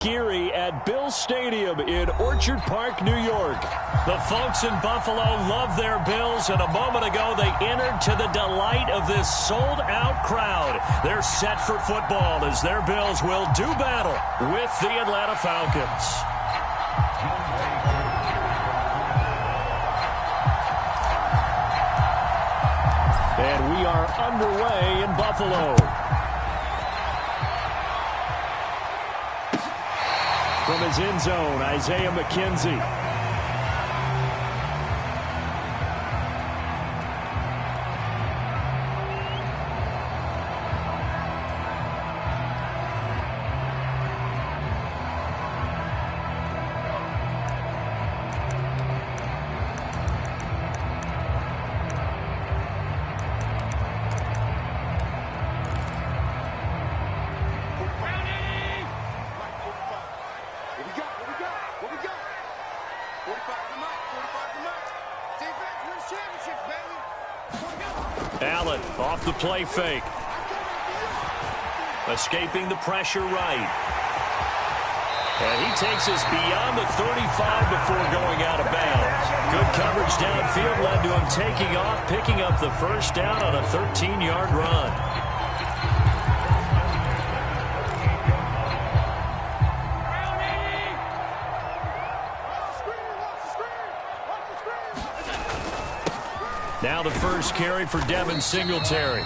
Geary at Bill Stadium in Orchard Park, New York. The folks in Buffalo love their Bills, and a moment ago they entered to the delight of this sold-out crowd. They're set for football as their Bills will do battle with the Atlanta Falcons. And we are underway in Buffalo. From his end zone, Isaiah McKenzie. Allen off the play fake. Escaping the pressure right. And he takes us beyond the 35 before going out of bounds. Good coverage downfield led to him taking off, picking up the first down on a 13-yard run. Now the first carry for Devin Singletary.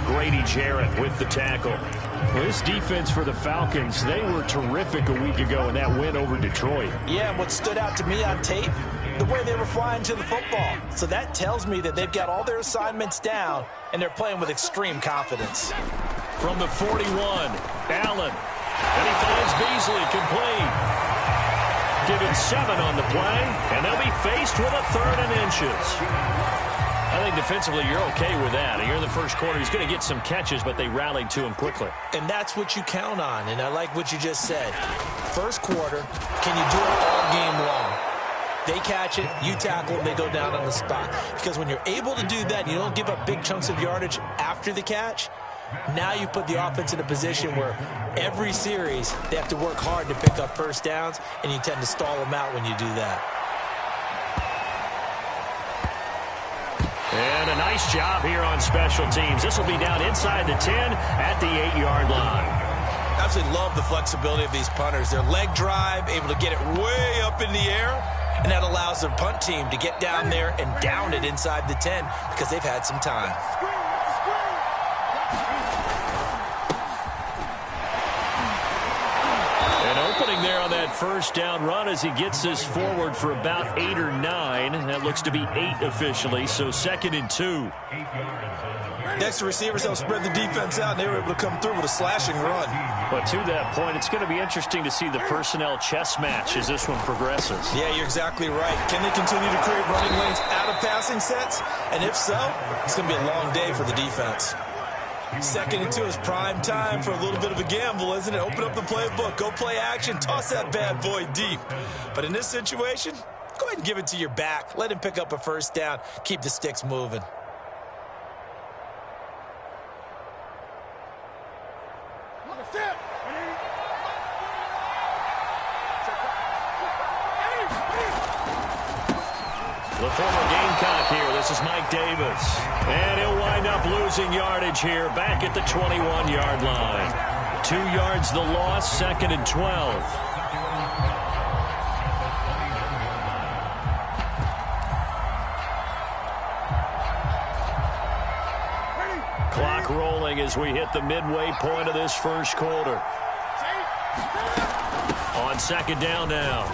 Grady Jarrett with the tackle. Well, this defense for the Falcons, they were terrific a week ago in that win over Detroit. Yeah, and what stood out to me on tape, the way they were flying to the football. So that tells me that they've got all their assignments down, and they're playing with extreme confidence. From the 41, Allen. And he finds Beasley complete. Given 7 on the play, and they'll be faced with a 3rd and inches. I think defensively you're okay with that. Here in the first quarter, he's going to get some catches, but they rallied to him quickly. And that's what you count on, and I like what you just said. First quarter, can you do it all game long? They catch it, you tackle it, they go down on the spot. Because when you're able to do that, you don't give up big chunks of yardage after the catch. Now you put the offense in a position where every series they have to work hard to pick up first downs, and you tend to stall them out when you do that. And a nice job here on special teams. This will be down inside the 10 at the 8-yard line. Absolutely love the flexibility of these punters. Their leg drive, able to get it way up in the air, and that allows their punt team to get down there and down it inside the 10 because they've had some time. Opening there on that first down run as he gets this forward for about 8 or 9. That looks to be 8 officially, so 2nd and 2. Next to receivers, they'll spread the defense out, and they were able to come through with a slashing run. But to that point, it's going to be interesting to see the personnel chess match as this one progresses. Yeah, you're exactly right. Can they continue to create running lanes out of passing sets? And if so, it's going to be a long day for the defense. 2nd and 2 is prime time for a little bit of a gamble, isn't it? Open up the playbook, go play action, toss that bad boy deep. But in this situation, go ahead and give it to your back. Let him pick up a first down. Keep the sticks moving. The former Gamecock here. This is Mike Davis. And he'll wind up losing yardage here back at the 21-yard line. 2 yards the loss, 2nd and 12. Clock rolling as we hit the midway point of this first quarter. On 2nd down now,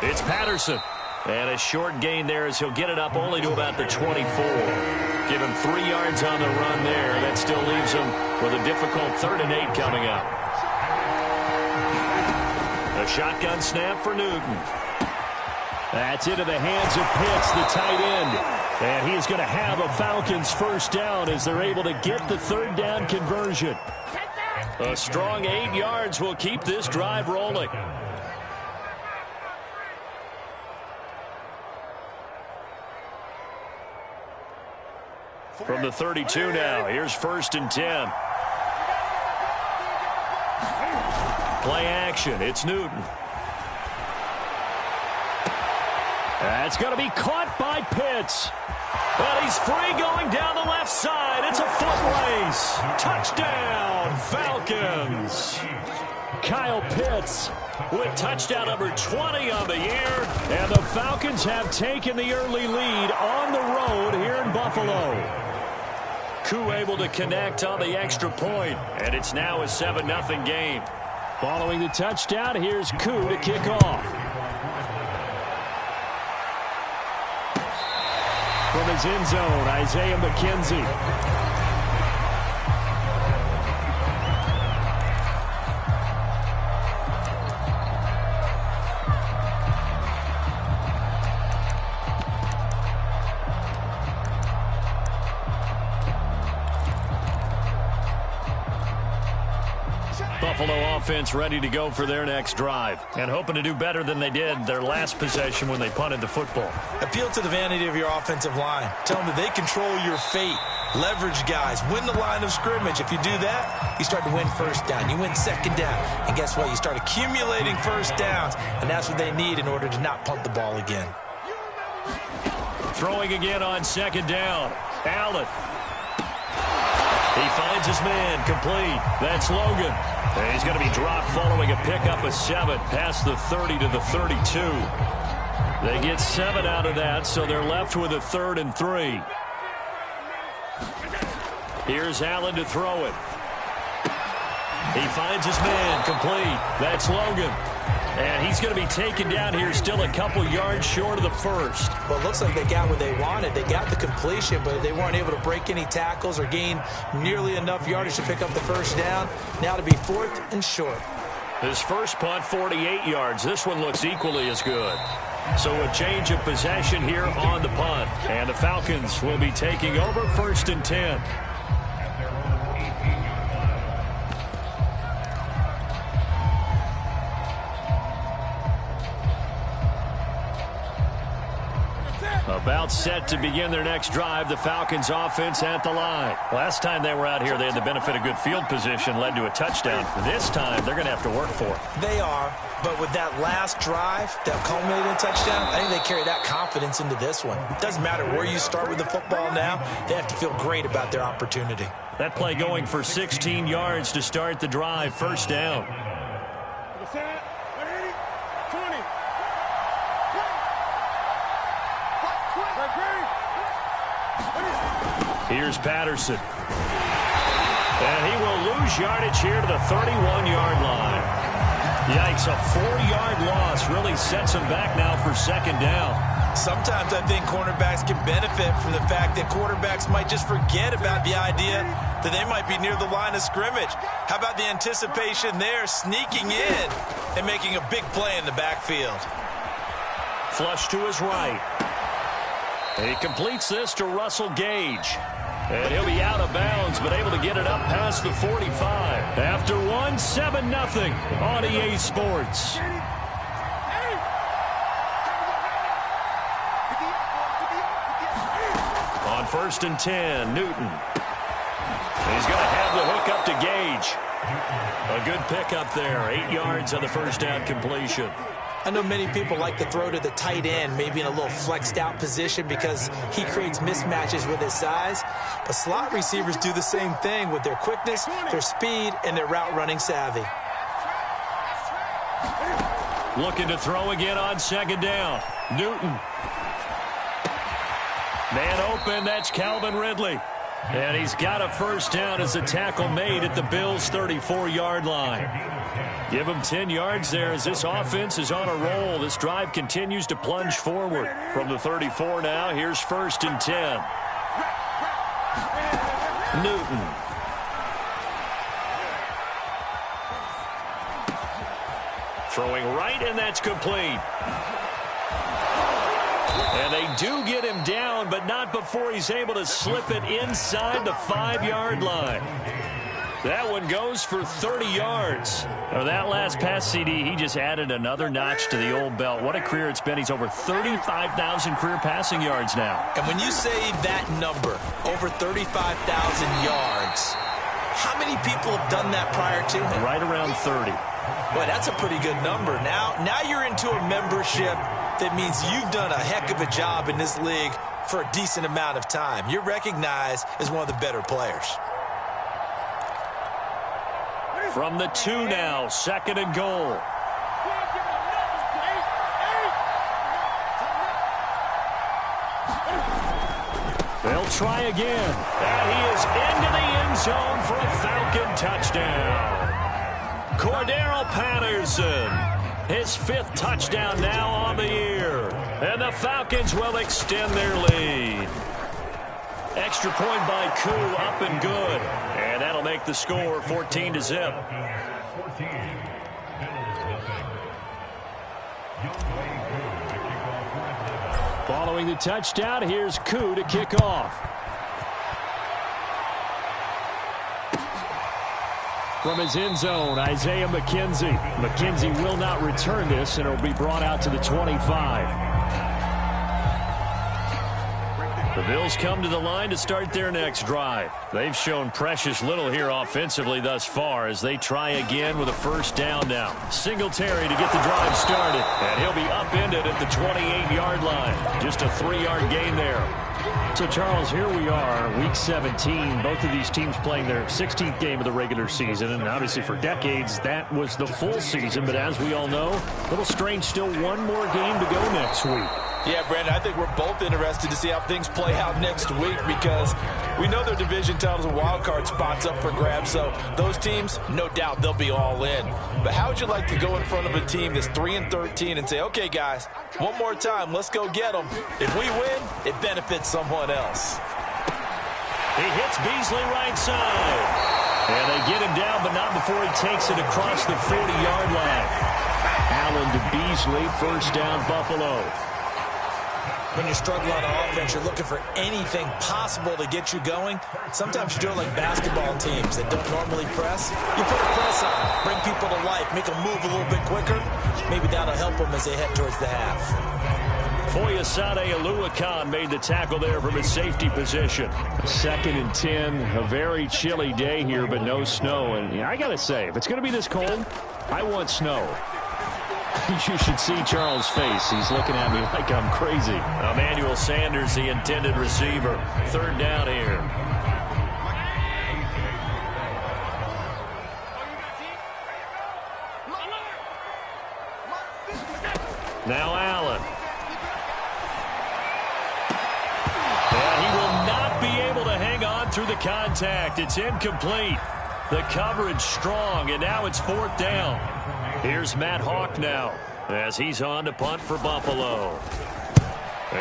it's Patterson. And a short gain there as he'll get it up only to about the 24. Give him 3 yards on the run there. That still leaves him with a difficult 3rd and 8 coming up. A shotgun snap for Newton. That's into the hands of Pitts, the tight end. And he's going to have a Falcons first down as they're able to get the 3rd down conversion. A strong 8 yards will keep this drive rolling. From the 32 now, here's 1st and 10. Play action. It's Newton. That's going to be caught by Pitts. But he's free going down the left side. It's a foot race. Touchdown, Falcons. Kyle Pitts with touchdown number 20 on the year. And the Falcons have taken the early lead on the road here in Buffalo. Koo able to connect on the extra point, and it's now a 7-0 game. Following the touchdown, here's Koo to kick off. From his end zone, Isaiah McKenzie. Buffalo offense ready to go for their next drive and hoping to do better than they did their last possession when they punted the football. Appeal to the vanity of your offensive line. Tell them that they control your fate. Leverage guys. Win the line of scrimmage. If you do that, you start to win first down. You win second down. And guess what? You start accumulating first downs. And that's what they need in order to not punt the ball again. Throwing again on second down. Allen. He finds his man complete. That's Logan. And he's going to be dropped following a pickup of 7 past the 30 to the 32. They get 7 out of that, so they're left with a 3rd and 3. Here's Allen to throw it. He finds his man complete. That's Logan. And he's going to be taken down here still a couple yards short of the first. Well, it looks like they got what they wanted. They got the completion, but they weren't able to break any tackles or gain nearly enough yardage to pick up the first down. Now to be 4th and short. His first punt, 48 yards. This one looks equally as good. So a change of possession here on the punt. And the Falcons will be taking over 1st and 10. About set to begin their next drive, the Falcons offense at the line. Last time they were out here, they had the benefit of good field position, led to a touchdown. This time, they're going to have to work for it. They are, but with that last drive that culminated in a touchdown, I think they carry that confidence into this one. It doesn't matter where you start with the football now, they have to feel great about their opportunity. That play going for 16 yards to start the drive, first down. Here's Patterson. And he will lose yardage here to the 31-yard line. Yikes, a 4-yard loss really sets him back now for second down. Sometimes I think cornerbacks can benefit from the fact that quarterbacks might just forget about the idea that they might be near the line of scrimmage. How about the anticipation there, sneaking in and making a big play in the backfield? Flush to his right. And he completes this to Russell Gage. And he'll be out of bounds, but able to get it up past the 45. After 7-0 on EA Sports. On 1st and 10, Newton. He's going to have the hook up to Gage. A good pickup there. 8 yards on the first down completion. I know many people like to throw to the tight end, maybe in a little flexed out position because he creates mismatches with his size. But slot receivers do the same thing with their quickness, their speed, and their route running savvy. Looking to throw again on second down. Newton. Man open, that's Calvin Ridley. And he's got a first down as a tackle made at the Bills' 34-yard line. Give him 10 yards there as this offense is on a roll. This drive continues to plunge forward. From the 34 now, here's 1st and 10. Newton. Throwing right, and that's complete. And they do get him down, but not before he's able to slip it inside the 5-yard line. That one goes for 30 yards. Now, that last pass CD, he just added another notch to the old belt. What a career it's been. He's over 35,000 career passing yards now. And when you say that number, over 35,000 yards, how many people have done that prior to him? Right around 30. Boy, that's a pretty good number. Now you're into a membership that means you've done a heck of a job in this league for a decent amount of time. You're recognized as one of the better players. From the 2 now, 2nd and goal. They'll try again. And he is into the end zone for a Falcon touchdown. Cordero Patterson, his 5th touchdown now on the year. And the Falcons will extend their lead. Extra point by Koo, up and good. And that'll make the score 14-0. Following the touchdown, here's Koo to kick off. From his end zone, Isaiah McKenzie. McKenzie will not return this, and it'll be brought out to the 25. The Bills come to the line to start their next drive. They've shown precious little here offensively thus far as they try again with a 1st down now. Singletary to get the drive started, and he'll be upended at the 28-yard line. Just a 3-yard gain there. So, Charles, here we are, Week 17. Both of these teams playing their 16th game of the regular season, and obviously for decades, that was the full season. But as we all know, a little strange, still one more game to go next week. Yeah, Brandon, I think we're both interested to see how things play out next week because we know their division titles and wild card spots up for grabs. So those teams, no doubt they'll be all in. But how would you like to go in front of a team that's 3-13 and say, okay, guys, one more time, let's go get them. If we win, it benefits someone else. He hits Beasley right side. And they get him down, but not before he takes it across the 40-yard line. Allen to Beasley, 1st down, Buffalo. When you're struggling on offense, you're looking for anything possible to get you going. Sometimes you do it like basketball teams that don't normally press. You put a press on, bring people to life, make them move a little bit quicker. Maybe that'll help them as they head towards the half. Foyesade Oluwakan made the tackle there from his safety position. 2nd and 10, a very chilly day here, but no snow. And I got to say, if it's going to be this cold, I want snow. You should see Charles' face. He's looking at me like I'm crazy. Emmanuel Sanders, the intended receiver. 3rd down here. Now Allen. And he will not be able to hang on through the contact. It's incomplete. The coverage strong, and now it's 4th down. Here's Matt Hawk now as he's on to punt for Buffalo.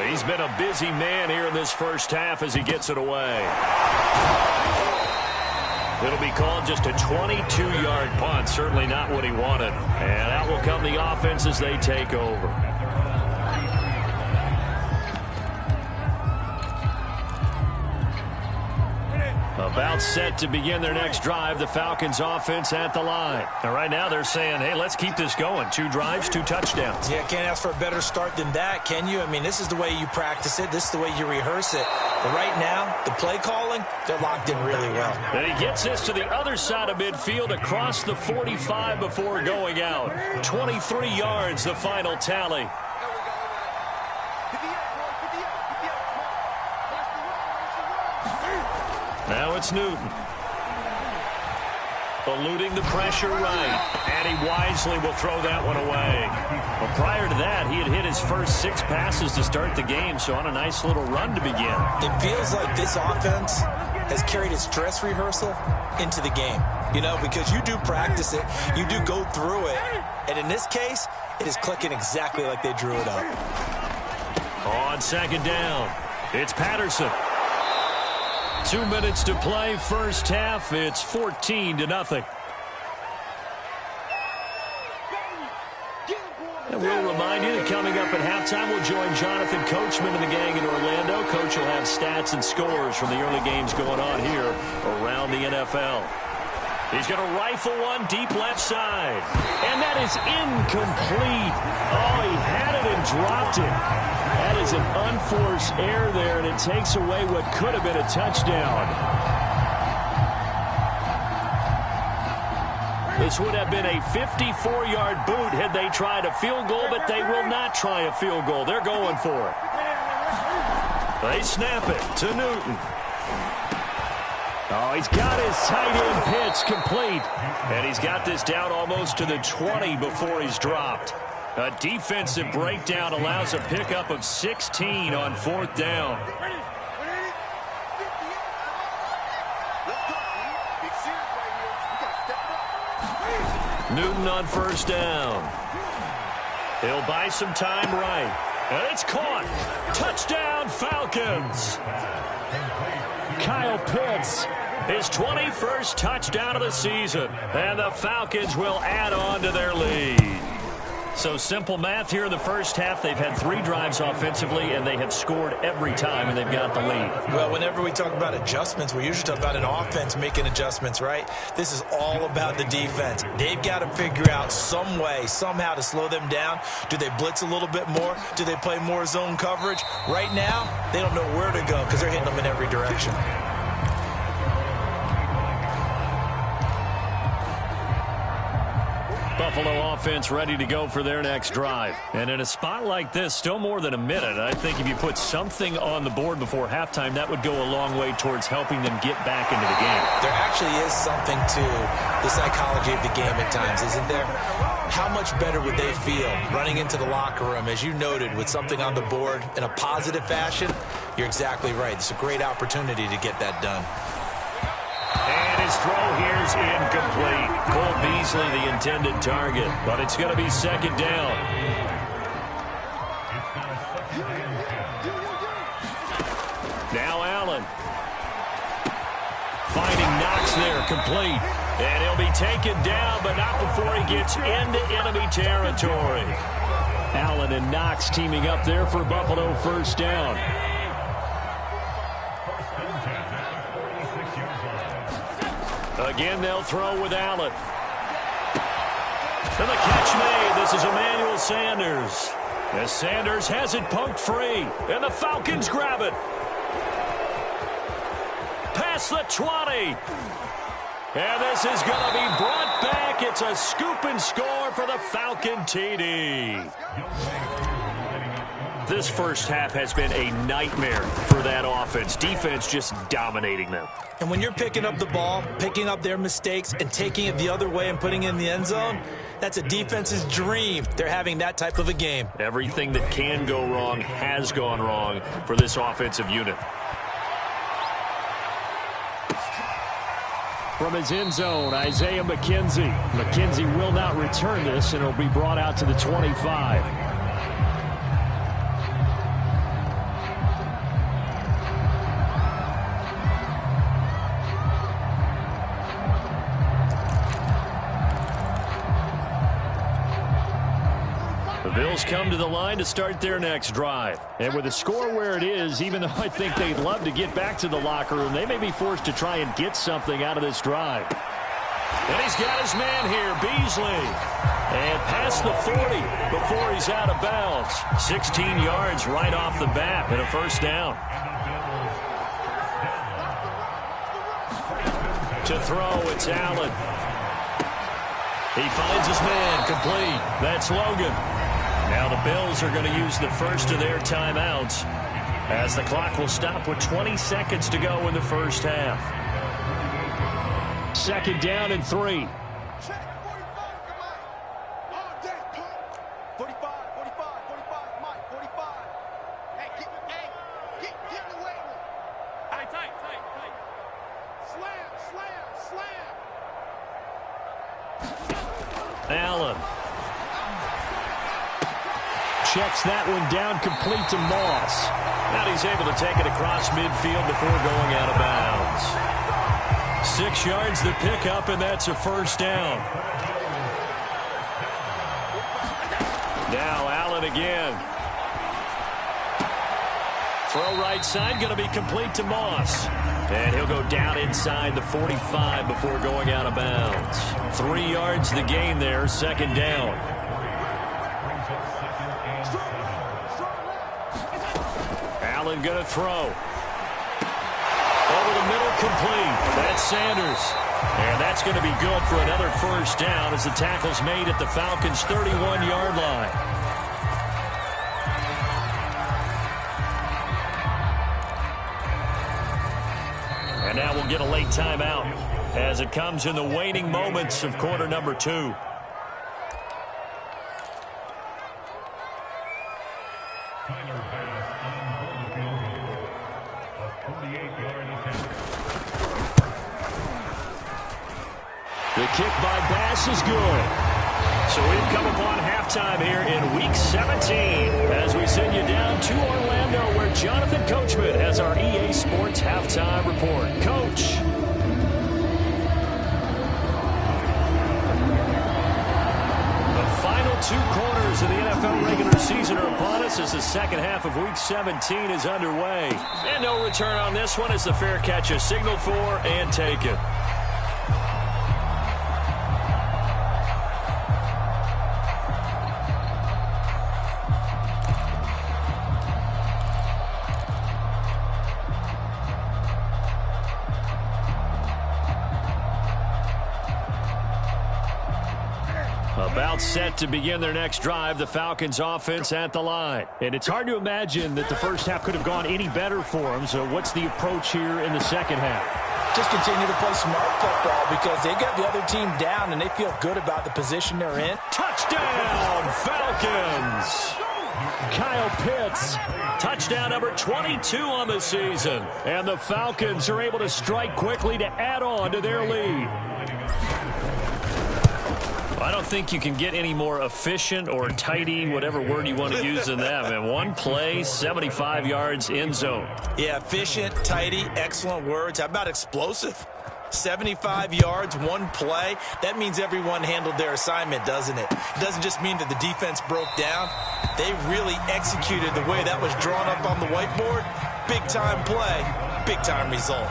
He's been a busy man here in this first half as he gets it away. It'll be called just a 22-yard punt. Certainly not what he wanted. And out will come the offense as they take over. About set to begin their next drive. The Falcons offense at the line. And right now they're saying, hey, let's keep this going. 2 drives, 2 touchdowns. Yeah, can't ask for a better start than that, can you? I mean, this is the way you practice it. This is the way you rehearse it. But right now, the play calling, they're locked in really well. And he gets this to the other side of midfield across the 45 before going out. 23 yards, the final tally. Now it's Newton. Eluding the pressure right. And he wisely will throw that one away. Well, prior to that, he had hit his first 6 passes to start the game, so on a nice little run to begin. It feels like this offense has carried its dress rehearsal into the game. You know, because you do practice it, you do go through it, and in this case, it is clicking exactly like they drew it up. On 2nd down, it's Patterson. 2 minutes to play, first half. It's 14-0. And we'll remind you that coming up at halftime, we'll join Jonathan Coachman and the gang in Orlando. Coach will have stats and scores from the early games going on here around the NFL. He's going to rifle one deep left side. And that is incomplete. Oh, he had it and dropped it. That is an unforced error there, and it takes away what could have been a touchdown. This would have been a 54-yard boot had they tried a field goal, but they will not try a field goal. They're going for it. They snap it to Newton. Oh, he's got his tight end pitch complete. And he's got this down almost to the 20 before he's dropped. A defensive breakdown allows a pickup of 16 on 4th down. Newton on 1st down. He'll buy some time right. And it's caught. Touchdown, Falcons. Kyle Pitts, his 21st touchdown of the season. And the Falcons will add on to their lead. So simple math here in the first half. They've had 3 drives offensively, and they have scored every time, and they've got the lead. Well, whenever we talk about adjustments, we usually talk about an offense making adjustments, right? This is all about the defense. They've got to figure out some way, somehow to slow them down. Do they blitz a little bit more? Do they play more zone coverage? Right now, they don't know where to go because they're hitting them in every direction. Buffalo offense ready to go for their next drive. And in a spot like this, still more than a minute, I think if you put something on the board before halftime, that would go a long way towards helping them get back into the game. There actually is something to the psychology of the game at times, isn't there? How much better would they feel running into the locker room, as you noted, with something on the board in a positive fashion? You're exactly right. It's a great opportunity to get that done. And his throw here's incomplete. Cole Beasley, the intended target, but it's going to be 2nd down. Now Allen. Finding Knox there, complete. And he'll be taken down, but not before he gets into enemy territory. Allen and Knox teaming up there for Buffalo 1st down. Again, they'll throw with Allen. And the catch made. This is Emmanuel Sanders. As Sanders has it punked free. And the Falcons grab it. Past the 20. And this is going to be brought back. It's a scoop and score for the Falcon TD. This first half has been a nightmare for that offense. Defense just dominating them. And when you're picking up the ball, picking up their mistakes, and taking it the other way and putting it in the end zone, that's a defense's dream. They're having that type of a game. Everything that can go wrong has gone wrong for this offensive unit. From his end zone, Isaiah McKenzie. McKenzie will not return this, and it'll be brought out to the 25. Bills come to the line to start their next drive. And with the score where it is, even though I think they'd love to get back to the locker room, they may be forced to try and get something out of this drive. And he's got his man here, Beasley. And past the 40 before he's out of bounds. 16 yards right off the bat and a 1st down. To throw, it's Allen. He finds his man, complete. That's Logan. Now the Bills are going to use the first of their timeouts as the clock will stop with 20 seconds to go in the first half. 2nd down and 3. Allen. Checks that one down, complete to Moss. Now he's able to take it across midfield before going out of bounds. 6 yards the pickup, and that's a 1st down. Now Allen again. Throw right side, going to be complete to Moss. And he'll go down inside the 45 before going out of bounds. 3 yards the gain there, 2nd down. Allen going to throw. Over the middle, complete. That's Sanders. And that's going to be good for another first down as the tackle's made at the Falcons' 31-yard line. And now we'll get a late timeout as it comes in the waning moments of quarter number 2. The kick by Bass is good. So we've come upon halftime here in Week 17 as we send you down to Orlando where Jonathan Coachman has our EA Sports Halftime Report. Coach. The final 2 quarters of the NFL regular season are upon us as the second half of Week 17 is underway. And no return on this one as the fair catch is signaled for and taken. About set to begin their next drive, the Falcons offense at the line. And it's hard to imagine that the first half could have gone any better for them. So what's the approach here in the second half? Just continue to play smart football because they got the other team down and they feel good about the position they're in. Touchdown, Falcons! Kyle Pitts, touchdown number 22 on the season. And the Falcons are able to strike quickly to add on to their lead. I don't think you can get any more efficient or tidy, whatever word you want to use in that. Man, one play, 75 yards, end zone. Yeah, efficient, tidy, excellent words. How about explosive? 75 yards, one play. That means everyone handled their assignment, doesn't it? It doesn't just mean that the defense broke down. They really executed the way that was drawn up on the whiteboard. Big-time play, big-time result.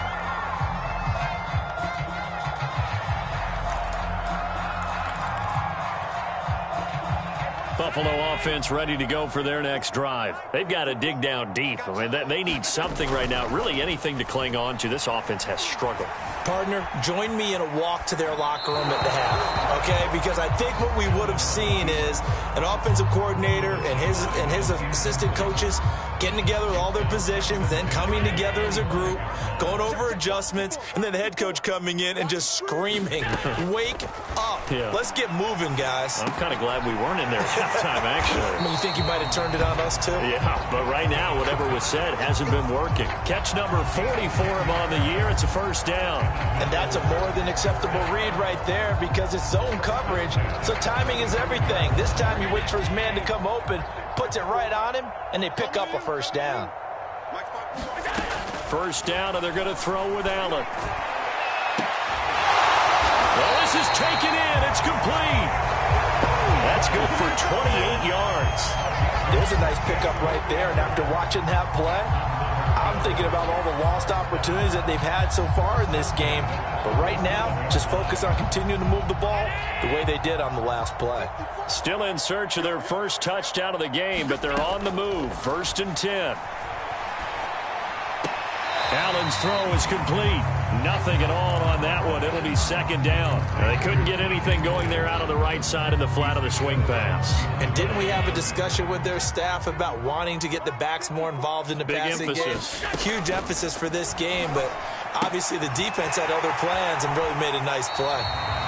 Buffalo offense ready to go for their next drive. They've got to dig down deep. I mean, they need something right now, really anything to cling on to. This offense has struggled. Partner, join me in a walk to their locker room at the half, okay? Because I think what we would have seen is an offensive coordinator and his assistant coaches getting together with all their positions, then coming together as a group, going over adjustments, and then the head coach coming in and just screaming, wake up. Yeah. Let's get moving, guys. I'm kind of glad we weren't in there at halftime, actually. I mean, you think you might have turned it on us, too? Yeah, but right now, whatever was said hasn't been working. Catch number 40 for him on the year. It's a first down. And that's a more than acceptable read right there because it's zone coverage, so timing is everything. This time he waits for his man to come open, puts it right on him, and they pick up a first down. First down, and they're going to throw with Allen. Well, this is taken in. It's complete. That's good for 28 yards. There's a nice pickup right there, and after watching that play, I'm thinking about all the lost opportunities that they've had so far in this game. But right now, just focus on continuing to move the ball the way they did on the last play. Still in search of their first touchdown of the game, but they're on the move. 1st and 10. Allen's throw is complete. Nothing at all on that one. It'll be second down. They couldn't get anything going there out on the right side in the flat of the swing pass. And didn't we have a discussion with their staff about wanting to get the backs more involved in the passing game? Huge emphasis for this game, but obviously the defense had other plans and really made a nice play.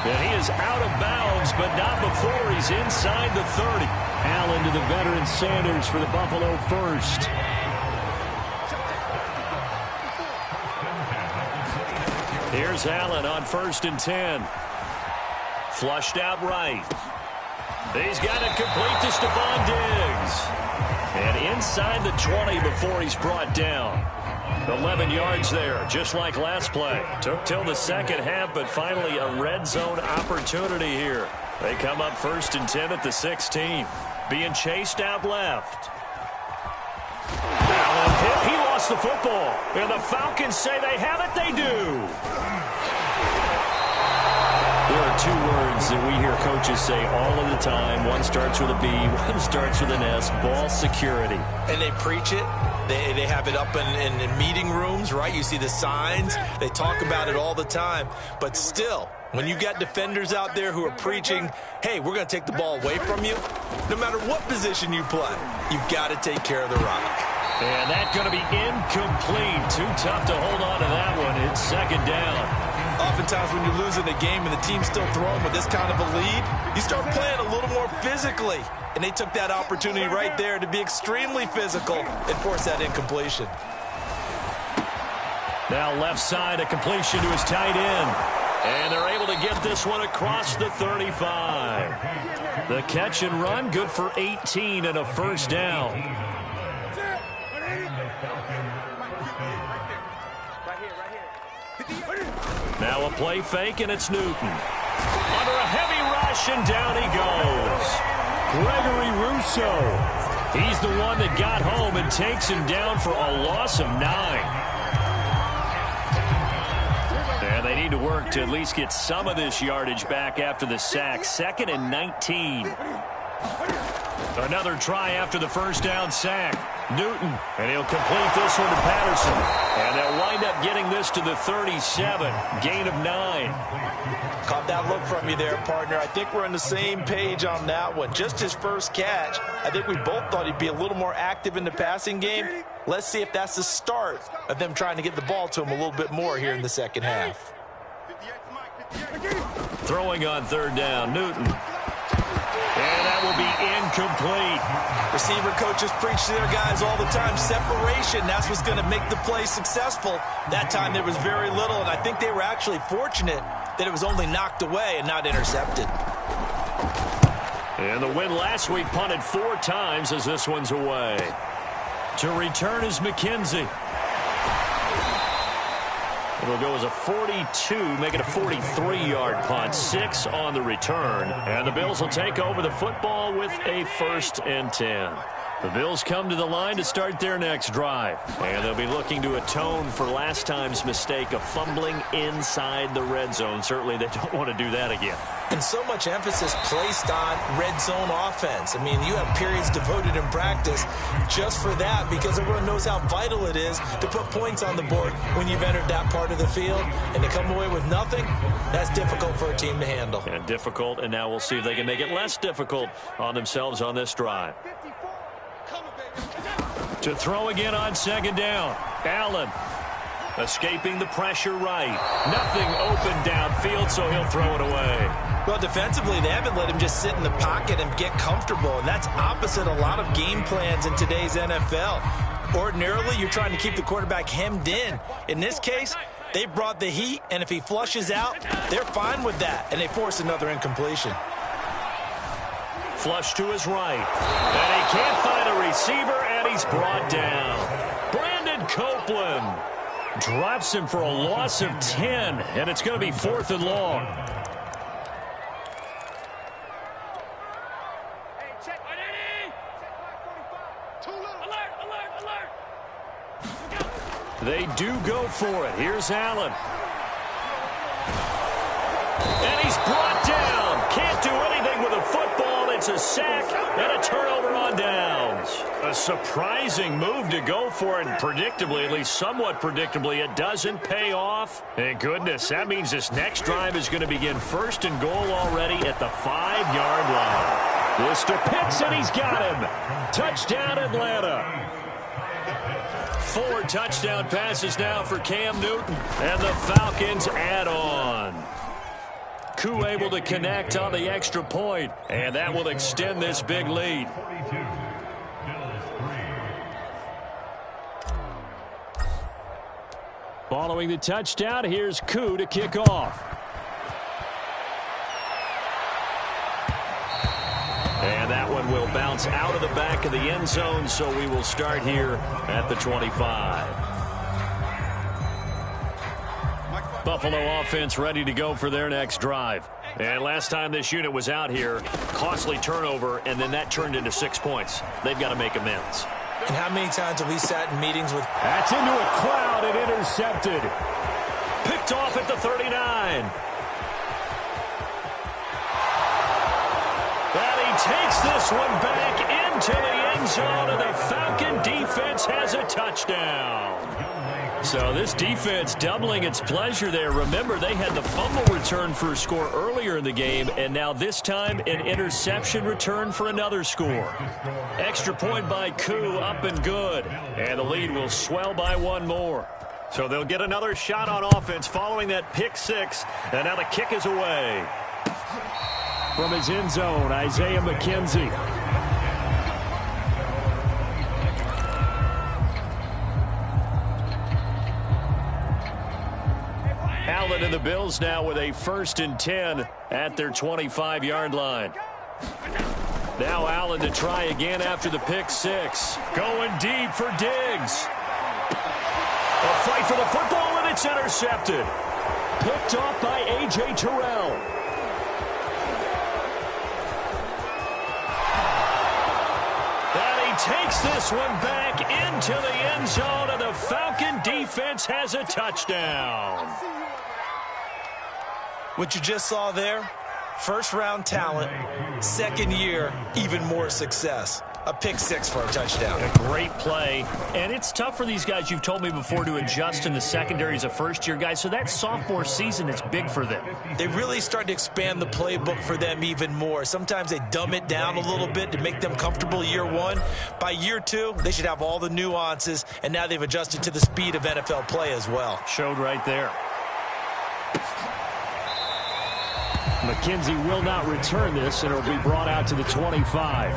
And he is out of bounds, but not before he's inside the 30. Allen to the veteran Sanders for the Buffalo first. Here's Allen on 1st and 10. Flushed out right. He's got it complete to Stephon Diggs. And inside the 20 before he's brought down. 11 yards there, just like last play. Took till the second half, but finally a red zone opportunity here. They come up 1st and 10 at the 16. Being chased out left. Allen hit. He lost the football. And the Falcons say they have it. They do. There are two words that we hear coaches say all of the time. One starts with a B, one starts with an S, ball security. And they preach it. They have it up in meeting rooms, right? You see the signs. They talk about it all the time. But still, when you got defenders out there who are preaching, hey, we're going to take the ball away from you, no matter what position you play, you've got to take care of the rock. And that's going to be incomplete. Too tough to hold on to that one. It's second down. Oftentimes when you're losing a game and the team's still throwing with this kind of a lead, you start playing a little more physically. And they took that opportunity right there to be extremely physical and force that incompletion. Now left side, a completion to his tight end. And they're able to get this one across the 35. The catch and run, good for 18 and a first down. Now a play fake, and it's Newton. Under a heavy rush, and down he goes. Gregory Rousseau. He's the one that got home and takes him down for a loss of 9. And they need to work to at least get some of this yardage back after the sack. 2nd and 19. Another try after the first down sack. Newton, and he'll complete this one to Patterson. And they'll wind up getting this to the 37. Gain of 9. Caught that look from you there, partner. I think we're on the same page on that one. Just his first catch. I think we both thought he'd be a little more active in the passing game. Let's see if that's the start of them trying to get the ball to him a little bit more here in the second half. Throwing on third down, Newton. And that will be incomplete. Receiver coaches preach to their guys all the time. Separation, that's what's going to make the play successful. That time there was very little, and I think they were actually fortunate that it was only knocked away and not intercepted. And the win last week punted 4 times as this one's away. To return is McKenzie. It'll go as a 42, make it a 43-yard punt. 6 on the return. And the Bills will take over the football with a 1st and 10. The Bills come to the line to start their next drive. And they'll be looking to atone for last time's mistake of fumbling inside the red zone. Certainly they don't want to do that again. And so much emphasis placed on red zone offense. I mean, you have periods devoted in practice just for that because everyone knows how vital it is to put points on the board when you've entered that part of the field. And to come away with nothing, that's difficult for a team to handle. And difficult, and now we'll see if they can make it less difficult on themselves on this drive. To throw again on second down. Allen escaping the pressure right. Nothing open downfield, so he'll throw it away. Well, defensively, they haven't let him just sit in the pocket and get comfortable, and that's opposite a lot of game plans in today's NFL. Ordinarily, you're trying to keep the quarterback hemmed in. In this case, they brought the heat, and if he flushes out, they're fine with that, and they force another incompletion. Flush to his right. And he can't find a receiver, and he's brought down. Brandon Copeland drops him for a loss of 10, and it's going to be 4th and long. They do go for it. Here's Allen. And he's brought down. Can't do anything with a football. It's a sack and a turnover on downs. A surprising move to go for it. And predictably, at least somewhat predictably, it doesn't pay off. Thank goodness. That means this next drive is going to begin 1st and goal already at the 5-yard line. Mr. Pitts, and he's got him. Touchdown, Atlanta. 4 touchdown passes now for Cam Newton. And the Falcons add on. Koo able to connect on the extra point. And that will extend this big lead. Following the touchdown, here's Koo to kick off. And that one will bounce out of the back of the end zone, so we will start here at the 25. Buffalo offense ready to go for their next drive. And last time this unit was out here, costly turnover, and then that turned into 6 points. They've got to make amends. And how many times have we sat in meetings with... That's into a cloud and intercepted. Picked off at the 39. takes this one back into the end zone, and the Falcon defense has a touchdown. So this defense doubling its pleasure there. Remember, they had the fumble return for a score earlier in the game, and now this time an interception return for another score. Extra point by Koo, up and good. And the lead will swell by one more. So they'll get another shot on offense following that pick six, and now the kick is away. From his end zone, Isaiah McKenzie. Allen and the Bills now with a 1st and 10 at their 25-yard line. Now Allen to try again after the pick six. Going deep for Diggs. A fight for the football, and it's intercepted. Picked off by A.J. Terrell. And he takes this one back into the end zone, and the Falcon defense has a touchdown. What you just saw there, first-round talent, second year, even more success. A pick six for a touchdown. A great play. And it's tough for these guys, you've told me before, to adjust in the secondary as a first-year guy. So that sophomore season is big for them. They really start to expand the playbook for them even more. Sometimes they dumb it down a little bit to make them comfortable year one. By year two, they should have all the nuances, and now they've adjusted to the speed of NFL play as well. Showed right there. McKenzie will not return this, and it will be brought out to the 25.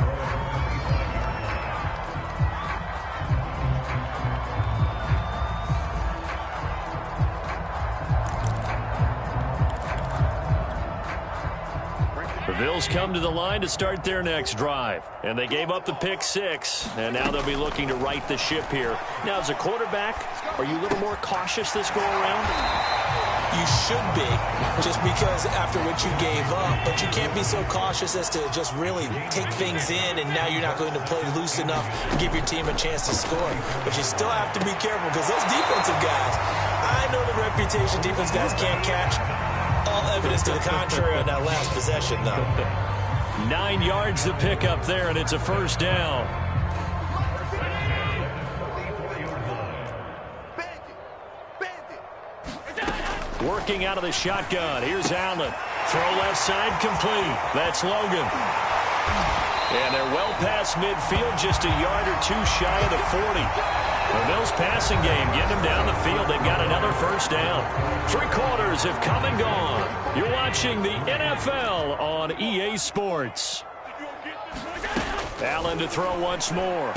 The Bills come to the line to start their next drive. And they gave up the pick six. And now they'll be looking to right the ship here. Now, as a quarterback, are you a little more cautious this go-around? You should be, just because after what you gave up. But you can't be so cautious as to just really take things in, and now you're not going to play loose enough to give your team a chance to score. But you still have to be careful, because those defensive guys, I know the reputation defense guys can't catch. All evidence to the contrary on that last possession, though. 9 yards to pick up there, and it's a first down. Working out of the shotgun. Here's Allen. Throw left side complete. That's Logan. And they're well past midfield, just a yard or two shy of the 40. The Bills passing game, getting them down the field. They've got another first down. 3 quarters have come and gone. You're watching the NFL on EA Sports. Allen to throw once more.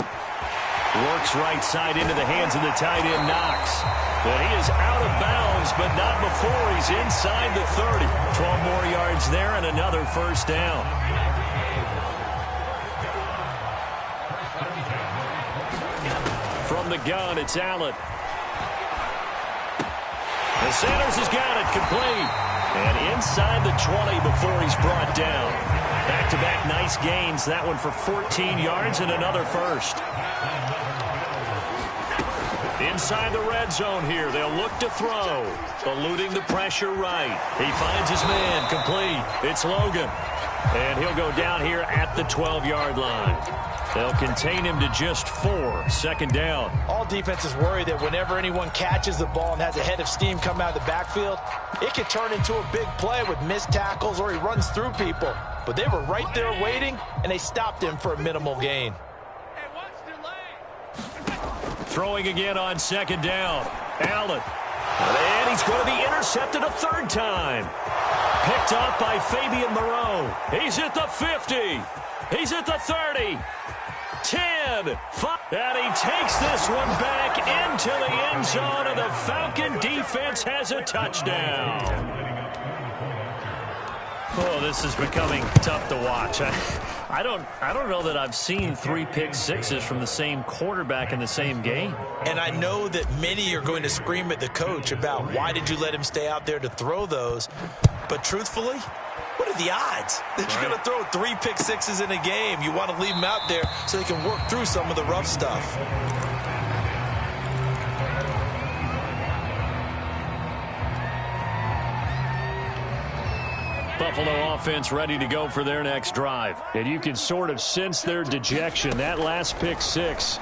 Works right side into the hands of the tight end, Knox. But he is out of bounds, but not before he's inside the 30. 12 more yards there and another first down. From the gun, it's Allen. And Sanders has got it complete. And inside the 20 before he's brought down. Back-to-back nice gains. That one for 14 yards and another first. Inside the red zone here. They'll look to throw. Eluding the pressure right. He finds his man complete. It's Logan. And he'll go down here at the 12-yard line. They'll contain him to just 4. Second down. All defenses worry that whenever anyone catches the ball and has a head of steam come out of the backfield, it could turn into a big play with missed tackles or he runs through people. But they were right there waiting, and they stopped him for a minimal gain. Throwing again on second down. Allen. And he's going to be intercepted a third time. Picked off by Fabian Moreau. He's at the 50. He's at the 30. 10. 5. And he takes this one back into the end zone, and the Falcon defense has a touchdown. Oh, this is becoming tough to watch. I don't know that I've seen 3 pick sixes from the same quarterback in the same game. And I know that many are going to scream at the coach about why did you let him stay out there to throw those. But truthfully, what are the odds that you're going to throw 3 pick sixes in a game? You want to leave them out there so they can work through some of the rough stuff. Buffalo offense ready to go for their next drive. And you can sort of sense their dejection. That last pick six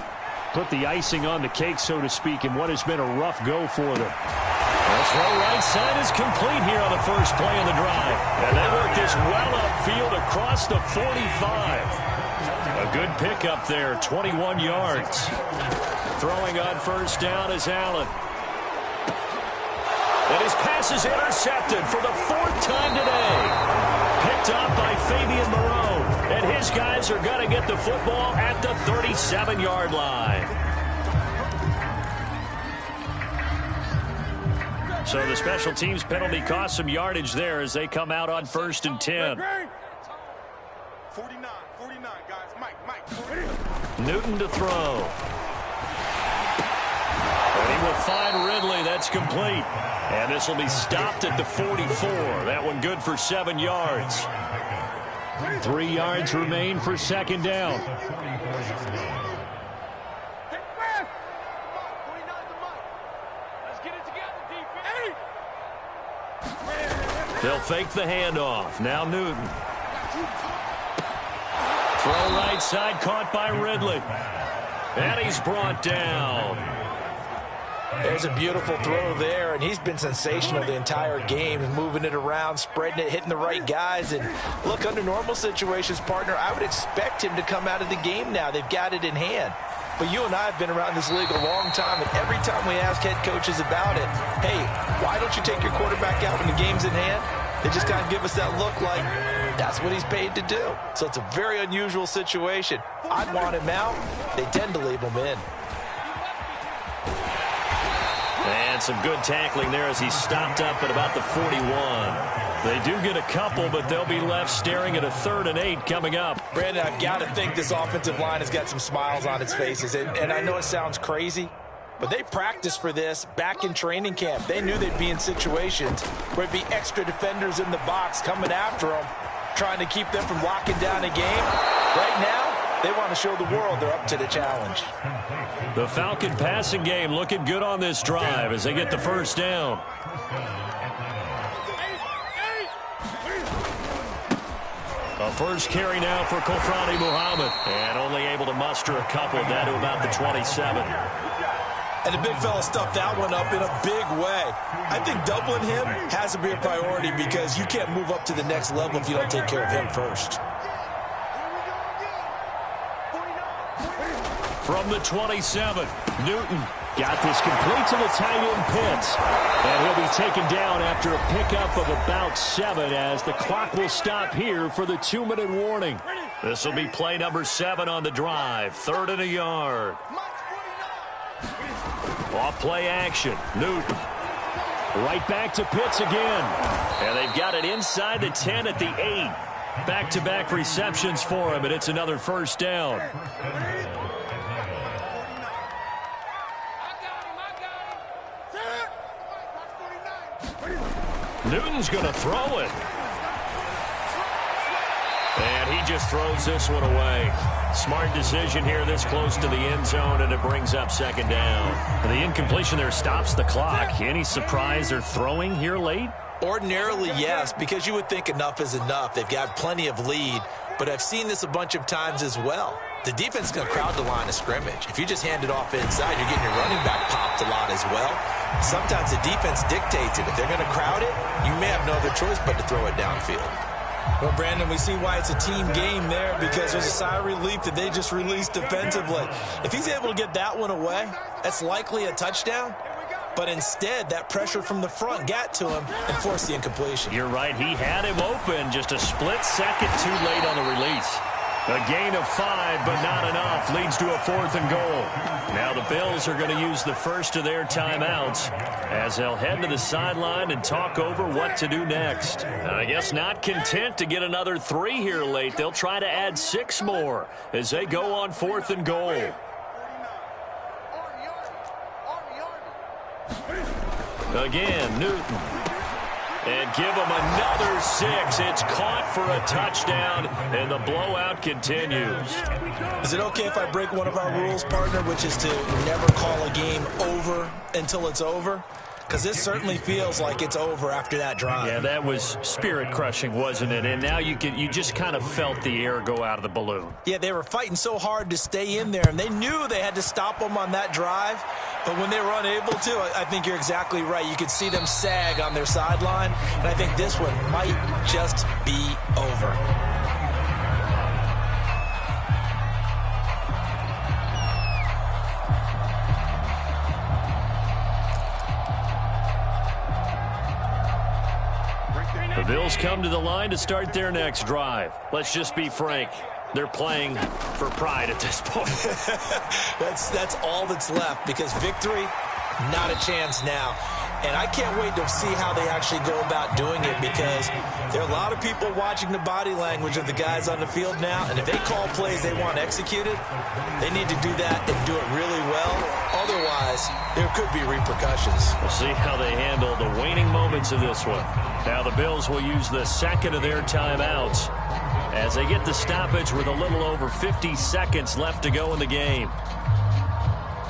put the icing on the cake, so to speak, in what has been a rough go for them. The throw right side is complete here on the first play of the drive. And they work this well upfield across the 45. A good pickup there, 21 yards. Throwing on first down is Allen. And his pass is intercepted for the fourth time today. Picked up by Fabian Moreau. And his guys are going to get the football at the 37-yard line. So the special teams penalty cost some yardage there as they come out on 1st and 10. 49, guys. Mike. Newton to throw. And he will find Ridley. That's complete. And this will be stopped at the 44. That one good for 7 yards. 3 yards remain for second down. They'll fake the handoff. Now Newton. Throw right side, caught by Ridley. And he's brought down. There's a beautiful throw there, and he's been sensational the entire game, moving it around, spreading it, hitting the right guys. And look, under normal situations, partner, I would expect him to come out of the game now. They've got it in hand. But you and I have been around this league a long time, and every time we ask head coaches about it, hey, why don't you take your quarterback out when the game's in hand? They just kind of give us that look like that's what he's paid to do. So it's a very unusual situation. I'd want him out. They tend to leave him in. And some good tackling there as he stopped up at about the 41. They do get a couple, but they'll be left staring at a 3rd and 8 coming up. Brandon, I've got to think this offensive line has got some smiles on its faces. And I know it sounds crazy, but they practiced for this back in training camp. They knew they'd be in situations where there'd be extra defenders in the box coming after them, trying to keep them from locking down a game. Right now, they want to show the world they're up to the challenge. The Falcon passing game looking good on this drive as they get the first down. A first carry now for Kofrani Muhammad. And only able to muster a couple down to about the 27. And the big fella stuffed that one up in a big way. I think doubling him has to be a priority because you can't move up to the next level if you don't take care of him first. From the 27, Newton got this complete to the tight end Pitts. And he'll be taken down after a pickup of about 7 as the clock will stop here for the 2-minute warning. This will be play number 7 on the drive. 3rd and a yard. Off play action. Newton. Right back to Pitts again. And they've got it inside the 10 at the 8. Back-to-back receptions for him, and it's another first down. Newton's going to throw it. And he just throws this one away. Smart decision here this close to the end zone, and it brings up second down. And the incompletion there stops the clock. Any surprise they're throwing here late? Ordinarily, yes, because you would think enough is enough. They've got plenty of lead, but I've seen this a bunch of times as well. The defense is going to crowd the line of scrimmage. If you just hand it off inside, you're getting your running back popped a lot as well. Sometimes the defense dictates it. If they're going to crowd it, you may have no other choice but to throw it downfield. Well, Brandon, we see why it's a team game there because there's a sigh of relief that they just released defensively. If he's able to get that one away, that's likely a touchdown. But instead, that pressure from the front got to him and forced the incompletion. You're right. He had him open. Just a split second too late on the release. A gain of 5, but not enough. Leads to a 4th and goal. Now the Bills are going to use the first of their timeouts as they'll head to the sideline and talk over what to do next. I guess not content to get another 3 here late. They'll try to add 6 more as they go on 4th and goal. Again, Newton. And give them another 6. It's caught for a touchdown, and the blowout continues. Is it okay if I break one of our rules, partner, which is to never call a game over until it's over? because this certainly feels like it's over after that drive. Yeah, that was spirit-crushing, wasn't it? And now you just kind of felt the air go out of the balloon. Yeah, they were fighting so hard to stay in there, and they knew they had to stop them on that drive. But when they were unable to, I think you're exactly right. You could see them sag on their sideline, and I think this one might just be over. The Bills come to the line to start their next drive. Let's just be frank. They're playing for pride at this point. That's all that's left, because victory, not a chance now. And I can't wait to see how they actually go about doing it, because there are a lot of people watching the body language of the guys on the field now, and if they call plays they want executed, they need to do that and do it really well. Otherwise, there could be repercussions. We'll see how they handle the waning moments of this one. Now the Bills will use the second of their timeouts as they get the stoppage with a little over 50 seconds left to go in the game.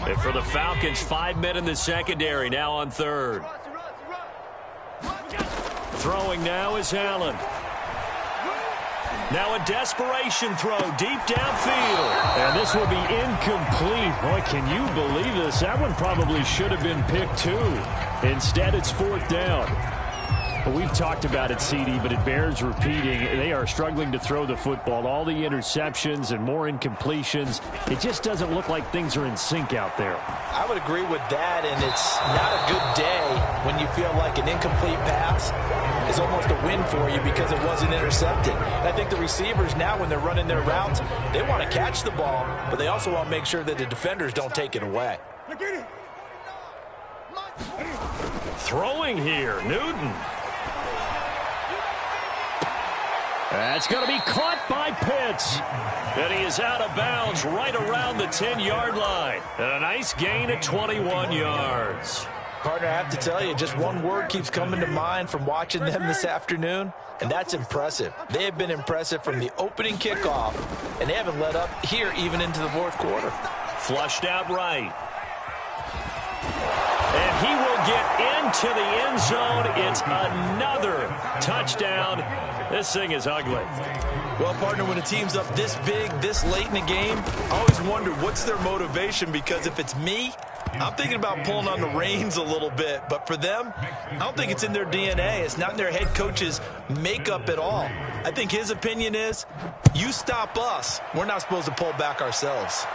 And for the Falcons, 5 men in the secondary, now on third. Throwing now is Allen. Now a desperation throw deep downfield. And this will be incomplete. Boy, can you believe this? That one probably should have been picked too. Instead, it's fourth down. We've talked about it, CD, but it bears repeating. They are struggling to throw the football. All the interceptions and more incompletions. It just doesn't look like things are in sync out there. I would agree with that, and it's not a good day when you feel like an incomplete pass is almost a win for you because it wasn't intercepted. And I think the receivers now, when they're running their routes, they want to catch the ball, but they also want to make sure that the defenders don't take it away. Throwing here, Newton. That's going to be caught by Pitts. And he is out of bounds right around the 10-yard line. And a nice gain at 21 yards. Partner, I have to tell you, just one word keeps coming to mind from watching them this afternoon, and that's impressive. They have been impressive from the opening kickoff, and they haven't let up here even into the fourth quarter. Flushed out right. And he will get into the end zone. It's another touchdown. This thing is ugly. Well, partner, when a team's up this big, this late in the game, I always wonder what's their motivation, because if it's me, I'm thinking about pulling on the reins a little bit. But for them, I don't think it's in their DNA. It's not in their head coach's makeup at all. I think his opinion is, you stop us, we're not supposed to pull back ourselves.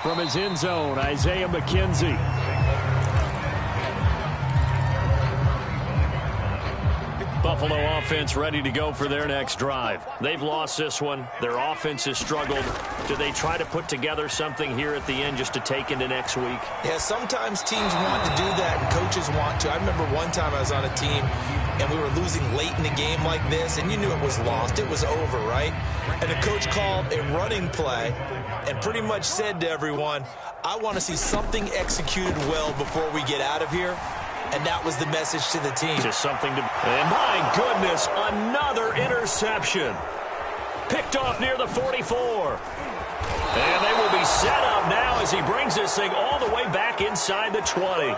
From his end zone, Isaiah McKenzie. Buffalo offense ready to go for their next drive. They've lost this one. Their offense has struggled. Do they try to put together something here at the end just to take into next week? Yeah, sometimes teams want to do that and coaches want to. I remember one time I was on a team and we were losing late in the game like this, and you knew it was lost. It was over, right? And the coach called a running play and pretty much said to everyone, I want to see something executed well before we get out of here. And that was the message to the team. Just something to... And my goodness, another interception. Picked off near the 44. And they will be set up now as he brings this thing all the way back inside the 20.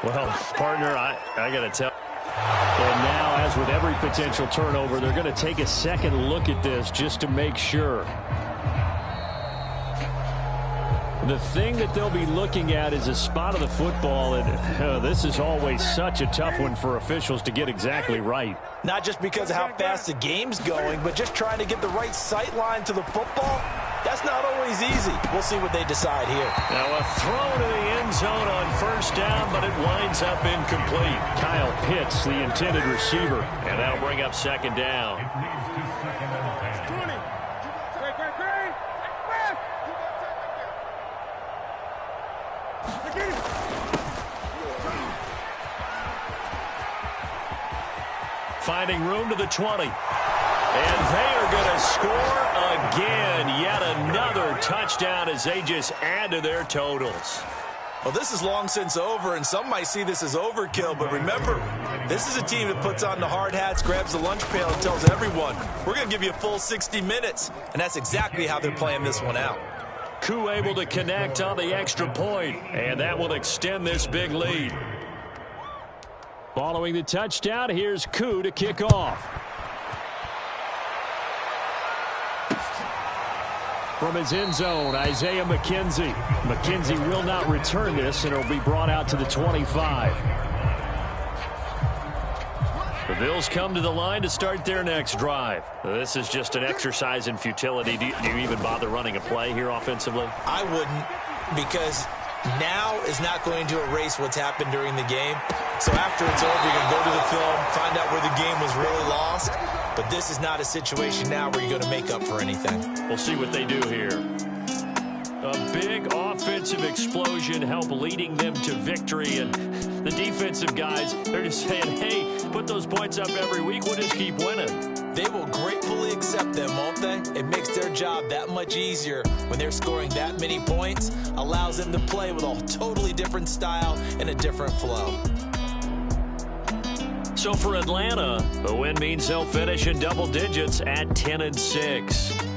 Well, partner, I got to tell. And now, as with every potential turnover, they're going to take a second look at this just to make sure. The thing that they'll be looking at is a spot of the football, and this is always such a tough one for officials to get exactly right. Not just because of how fast the game's going, but just trying to get the right sight line to the football. That's not always easy. We'll see what they decide here. Now a throw to the end zone on first down, but it winds up incomplete. Kyle Pitts, the intended receiver. And that'll bring up second down. Finding room to the 20. And they are going to score again. Yet another touchdown as they just add to their totals. Well, this is long since over, and some might see this as overkill. But remember, this is a team that puts on the hard hats, grabs the lunch pail, and tells everyone, we're going to give you a full 60 minutes. And that's exactly how they're playing this one out. Koo able to connect on the extra point, and that will extend this big lead. Following the touchdown, here's Koo to kick off. From his end zone, Isaiah McKenzie. McKenzie will not return this, and it'll be brought out to the 25. The Bills come to the line to start their next drive. This is just an exercise in futility. Do you even bother running a play here offensively? I wouldn't, because now is not going to erase what's happened during the game. So after it's over, you're going to go to the film, find out where the game was really lost. But this is not a situation now where you're going to make up for anything. We'll see what they do here. A big offensive explosion help leading them to victory. And the defensive guys, they're just saying, hey, put those points up every week. We'll just keep winning. They will gratefully accept them, won't they? It makes their job that much easier when they're scoring that many points. Allows them to play with a totally different style and a different flow. So for Atlanta, the win means they'll finish in double digits at 10-6.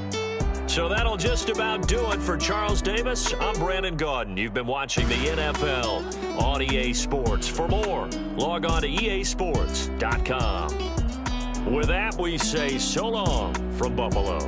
So that'll just about do it for Charles Davis. I'm Brandon Gaudin. You've been watching the NFL on EA Sports. For more, log on to easports.com. With that, we say so long from Buffalo.